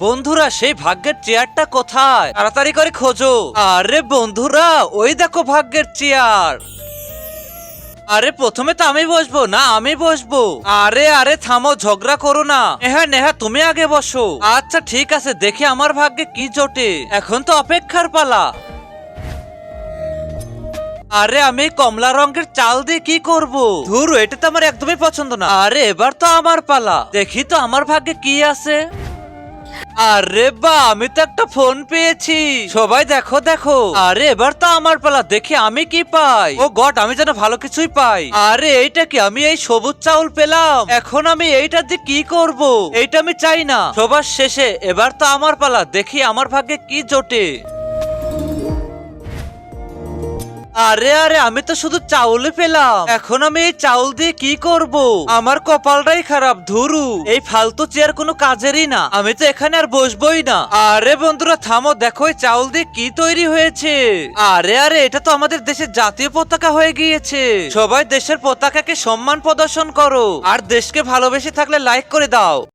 বন্ধুরা সেই ভাগ্যের চেয়ারটা কোথায়? তাড়াতাড়ি করে খোঁজো। আরে বন্ধুরা, ওই দেখো ভাগ্যের চেয়ার। আরে প্রথমে তো আমি বসবো না, আমি বসবো। আরে আরে থামো, ঝগড়া করো না। নেহা নেহা তুমি আগে বসো। আচ্ছা ঠিক আছে, দেখি আমার ভাগ্যে কি জোটে। এখন তো অপেক্ষার পালা। আরে আমি কমলা রঙের চাল দিয়ে কি করব? ধুর, এটা তো আমার একদমই পছন্দ না। আরে এবার তো আমার পালা, দেখি তো আমার ভাগ্যে কি আছে। আরে বা, আমি তো একটা ফোন পেয়েছি। সবাই দেখো দেখো। আরে এবার তো আমার পালা, দেখি আমি কি পাই। ও গড, আমি যেন ভালো কিছুই পাই। আরে এইটা কি? আমি এই সবুজ চাউল পেলাম। এখন আমি এইটা দিয়ে কি করব? এইটা আমি চাই না। সবার শেষে এবার তো আমার পালা, দেখি আমার ভাগ্যে কি জোটে। আরে আরে, আমি তো শুধু চাউলই পেলাম। এখন আমি এই চাউল দিয়ে কি করব? আমার কপালটাই খারাপ। ধুরু, এই ফালতু চেয়ার কোনো কাজেরই না। আমি তো এখানে আর বসবোই না। আরে বন্ধুরা থামো, দেখো এই চাউল দিয়ে কি তৈরি হয়েছে। আরে আরে, এটা তো আমাদের দেশের জাতীয় পতাকা হয়ে গিয়েছে। সবাই দেশের পতাকাকে সম্মান প্রদর্শন করো, আর দেশকে ভালোবেসে থাকলে লাইক করে দাও।